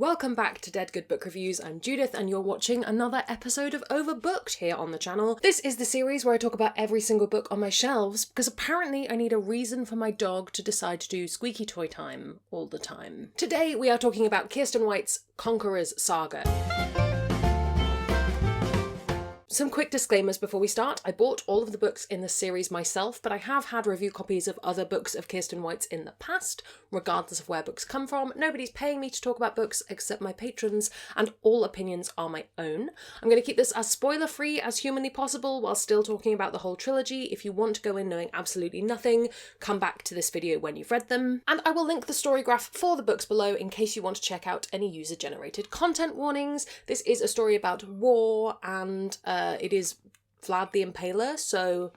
Welcome back to Dead Good Book Reviews. I'm Judith and you're watching another episode of Overbooked here on the channel. This is the series where I talk about every single book on my shelves because apparently I need a reason for my dog to decide to do squeaky toy time all the time. Today we are talking about Kiersten White's Conqueror's Saga. Some quick disclaimers before we start. I bought all of the books in the series myself, but I have had review copies of other books of Kiersten White's in the past, regardless of where books come from. Nobody's paying me to talk about books except my patrons, and all opinions are my own. I'm going to keep this as spoiler-free as humanly possible while still talking about the whole trilogy. If you want to go in knowing absolutely nothing, come back to this video when you've read them. And I will link the Storygraph for the books below in case you want to check out any user-generated content warnings. This is a story about war and it is Vlad the Impaler, so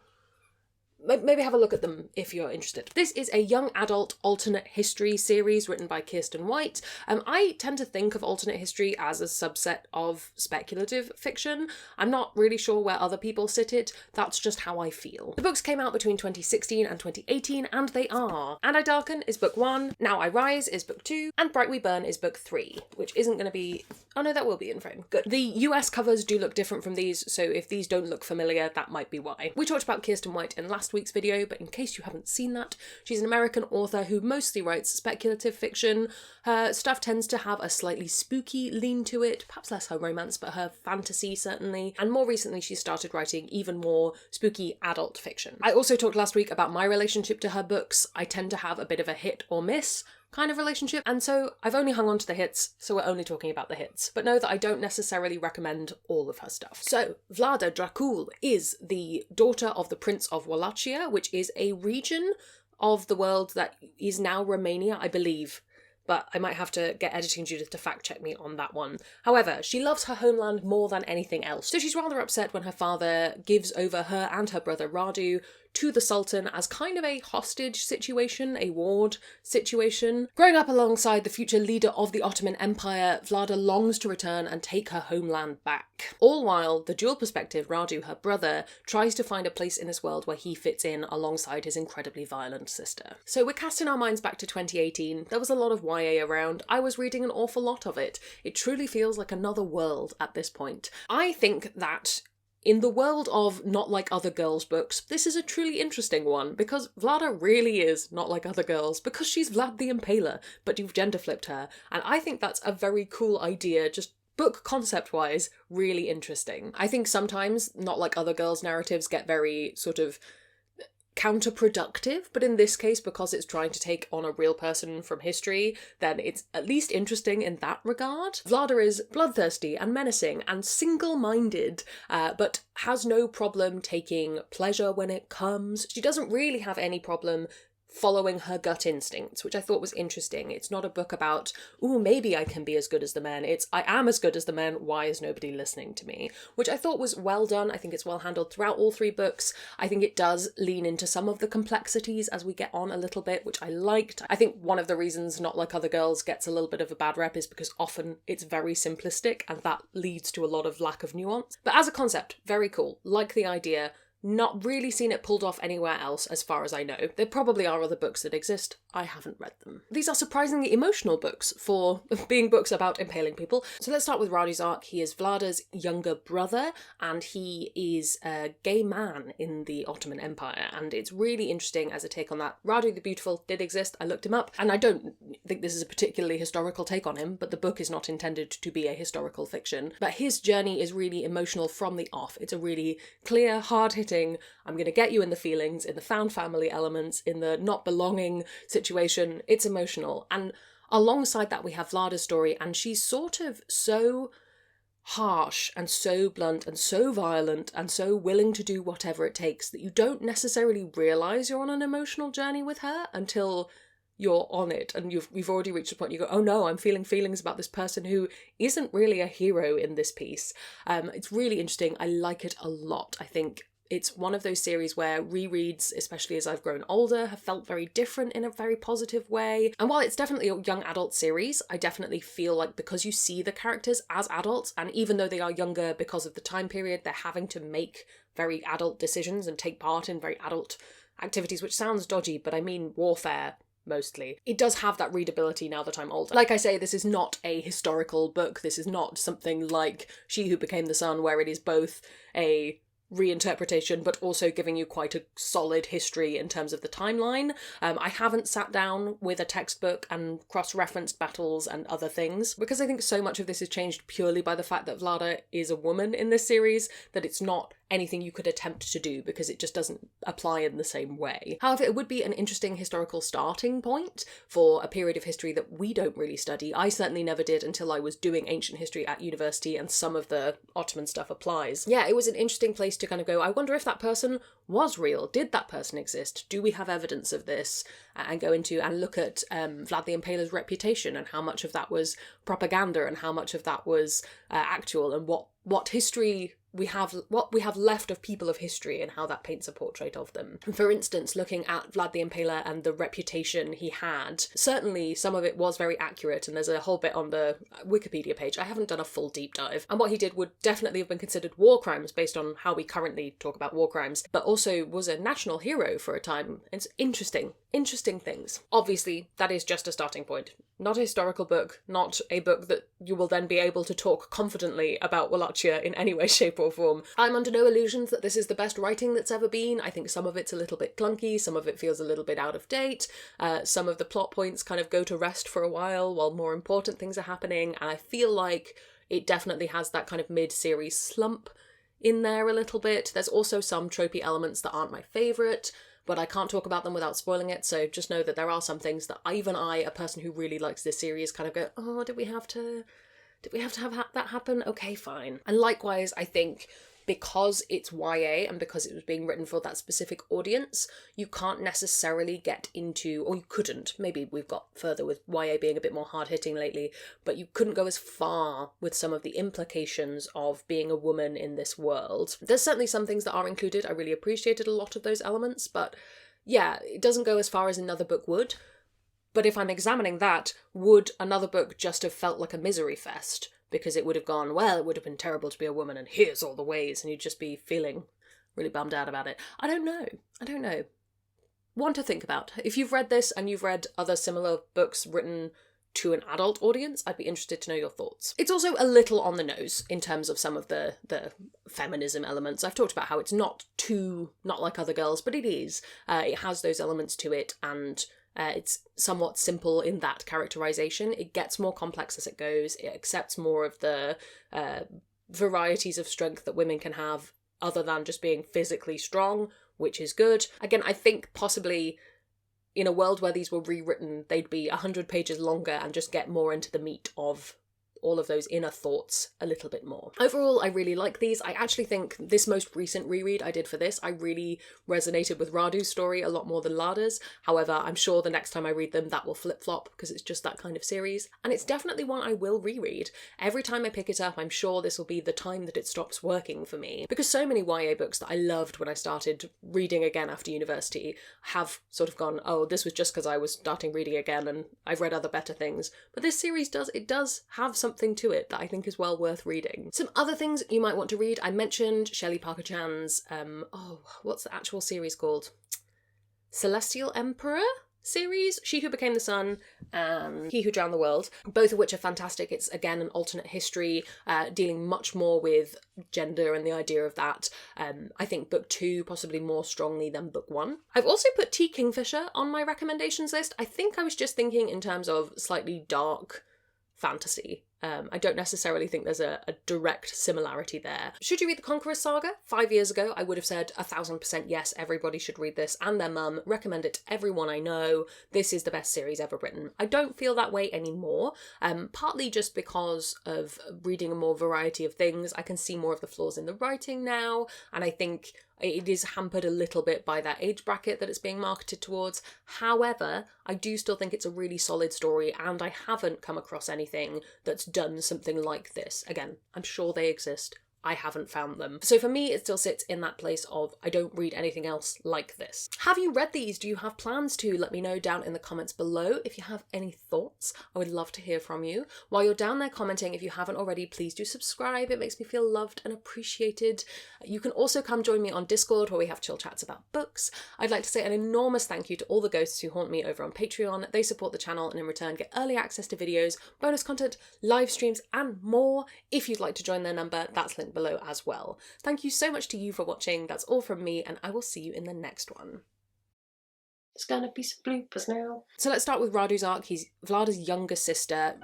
maybe have a look at them if you're interested. This is a young adult alternate history series written by Kiersten White. I tend to think of alternate history as a subset of speculative fiction. I'm not really sure where other people sit it. That's just how I feel. The books came out between 2016 and 2018, and they are And I Darken is book 1, Now I Rise is book 2, and Bright We Burn is book 3, which isn't going to be... Oh no, that will be in frame. Good. The US covers do look different from these, so if these don't look familiar, that might be why. We talked about Kiersten White in last week's video, but in case you haven't seen that, she's an American author who mostly writes speculative fiction. Her stuff tends to have a slightly spooky lean to it, perhaps less her romance, but her fantasy certainly. And more recently, she started writing even more spooky adult fiction. I also talked last week about my relationship to her books. I tend to have a bit of a hit or miss kind of relationship, and so I've only hung on to the hits, so we're only talking about the hits. But know that I don't necessarily recommend all of her stuff. So, Vlada Dracul is the daughter of the Prince of Wallachia, which is a region of the world that is now Romania, I believe. But I might have to get Editing Judith to fact check me on that one. However, she loves her homeland more than anything else, so she's rather upset when her father gives over her and her brother Radu to the Sultan as kind of a hostage situation, a ward situation. Growing up alongside the future leader of the Ottoman Empire, Vlada longs to return and take her homeland back. All while the dual perspective Radu, her brother, tries to find a place in this world where he fits in alongside his incredibly violent sister. So we're casting our minds back to 2018. There was a lot of YA around. I was reading an awful lot of it. It truly feels like another world at this point. I think that in the world of Not Like Other Girls books, this is a truly interesting one, because Vlada really is not like other girls, because she's Vlad the Impaler, but you've gender flipped her, and I think that's a very cool idea, just book concept-wise, really interesting. I think sometimes Not Like Other Girls narratives get very sort of counterproductive, but in this case, because it's trying to take on a real person from history, then it's at least interesting in that regard. Vlada is bloodthirsty and menacing and single-minded, but has no problem taking pleasure when it comes. She doesn't really have any problem following her gut instincts, which I thought was interesting. It's not a book about, ooh, maybe I can be as good as the men. It's, I am as good as the men, why is nobody listening to me? Which I thought was well done. I think it's well handled throughout all three books. I think it does lean into some of the complexities as we get on a little bit, which I liked. I think one of the reasons Not Like Other Girls gets a little bit of a bad rep is because often it's very simplistic, and that leads to a lot of lack of nuance. But as a concept, very cool. Like the idea. Not really seen it pulled off anywhere else as far as I know. There probably are other books that exist. I haven't read them. These are surprisingly emotional books for being books about impaling people. So let's start with Radu's arc. He is Vlada's younger brother, and he is a gay man in the Ottoman Empire, and it's really interesting as a take on that. Radu the Beautiful did exist. I looked him up, and I don't think this is a particularly historical take on him, but the book is not intended to be a historical fiction. But his journey is really emotional from the off. It's a really clear, hard-hitting, I'm going to get you in the feelings, in the found family elements, in the not belonging situation. It's emotional. And alongside that, we have Vlada's story, and she's sort of so harsh and so blunt and so violent and so willing to do whatever it takes that you don't necessarily realise you're on an emotional journey with her until you're on it and you've already reached a point you go, oh no, I'm feeling feelings about this person who isn't really a hero in this piece. It's really interesting. I like it a lot. I think it's one of those series where rereads, especially as I've grown older, have felt very different in a very positive way. And while it's definitely a young adult series, I definitely feel like because you see the characters as adults, and even though they are younger because of the time period, they're having to make very adult decisions and take part in very adult activities, which sounds dodgy, but I mean warfare, mostly. It does have that readability now that I'm older. Like I say, this is not a historical book. This is not something like She Who Became the Sun, where it is both a reinterpretation but also giving you quite a solid history in terms of the timeline. I haven't sat down with a textbook and cross-referenced battles and other things, because I think so much of this is changed purely by the fact that Vlada is a woman in this series, that it's not anything you could attempt to do because it just doesn't apply in the same way. However, it would be an interesting historical starting point for a period of history that we don't really study. I certainly never did until I was doing ancient history at university, and some of the Ottoman stuff applies. Yeah, it was an interesting place to kind of go, I wonder if that person was real. Did that person exist? Do we have evidence of this? And go into and look at Vlad the Impaler's reputation and how much of that was propaganda and how much of that was actual, and what history we have, what we have left of people of history and how that paints a portrait of them. For instance, looking at Vlad the Impaler and the reputation he had, certainly some of it was very accurate, and there's a whole bit on the Wikipedia page. I haven't done a full deep dive. And what he did would definitely have been considered war crimes based on how we currently talk about war crimes, but also was a national hero for a time. It's interesting things. Obviously, that is just a starting point. Not a historical book, not a book that you will then be able to talk confidently about Wallachia in any way, shape or form. I'm under no illusions that this is the best writing that's ever been. I think some of it's a little bit clunky, some of it feels a little bit out of date, some of the plot points kind of go to rest for a while more important things are happening, and I feel like it definitely has that kind of mid-series slump in there a little bit. There's also some tropey elements that aren't my favourite, but I can't talk about them without spoiling it, so just know that there are some things that even I, a person who really likes this series, kind of go, oh, did we have to have that happen? Okay, fine. And likewise, I think because it's YA and because it was being written for that specific audience, you can't necessarily get into, or you couldn't, maybe we've got further with YA being a bit more hard-hitting lately, but you couldn't go as far with some of the implications of being a woman in this world. There's certainly some things that are included. I really appreciated a lot of those elements, but yeah, it doesn't go as far as another book would. But if I'm examining that, would another book just have felt like a misery fest? Because it would have gone, well, it would have been terrible to be a woman and here's all the ways, and you'd just be feeling really bummed out about it. I don't know. One to think about. If you've read this and you've read other similar books written to an adult audience, I'd be interested to know your thoughts. It's also a little on the nose in terms of some of the feminism elements. I've talked about how it's not like other girls, but it is. It has those elements to it, and it's somewhat simple in that characterization. It gets more complex as it goes. It accepts more of the varieties of strength that women can have other than just being physically strong, which is good. Again, I think possibly in a world where these were rewritten, they'd be 100 pages longer and just get more into the meat of all of those inner thoughts a little bit more. Overall, I really like these. I actually think this most recent reread I did for this, I really resonated with Radu's story a lot more than Lada's. However, I'm sure the next time I read them, that will flip-flop because it's just that kind of series. And it's definitely one I will reread. Every time I pick it up, I'm sure this will be the time that it stops working for me. Because so many YA books that I loved when I started reading again after university have sort of gone, oh, this was just because I was starting reading again and I've read other better things. But this series does have something to it that I think is well worth reading. Some other things you might want to read. I mentioned Shelley Parker Chan's, what's the actual series called? Celestial Emperor series? She Who Became the Sun and He Who Drowned the World, both of which are fantastic. It's, again, an alternate history, dealing much more with gender and the idea of that. I think book 2 possibly more strongly than book 1. I've also put T. Kingfisher on my recommendations list. I think I was just thinking in terms of slightly dark fantasy. I don't necessarily think there's a direct similarity there. Should you read the Conqueror saga? 5 years ago, I would have said 1000% yes, everybody should read this, and their mum, recommend it to everyone I know. This is the best series ever written. I don't feel that way anymore, partly just because of reading a more variety of things. I can see more of the flaws in the writing now, and I think it is hampered a little bit by that age bracket that it's being marketed towards. However, I do still think it's a really solid story, and I haven't come across anything that's done something like this. Again, I'm sure they exist. I haven't found them. So for me, it still sits in that place of I don't read anything else like this. Have you read these? Do you have plans to? Let me know down in the comments below. If you have any thoughts, I would love to hear from you. While you're down there commenting, if you haven't already, please do subscribe. It makes me feel loved and appreciated. You can also come join me on Discord where we have chill chats about books. I'd like to say an enormous thank you to all the ghosts who haunt me over on Patreon. They support the channel and in return get early access to videos, bonus content, live streams, and more. If you'd like to join their number, that's linked below as well. Thank you so much to you for watching. That's all from me, and I will see you in the next one. There's gonna be some bloopers now. So let's start with Radu's arc. He's Vlada's younger sister.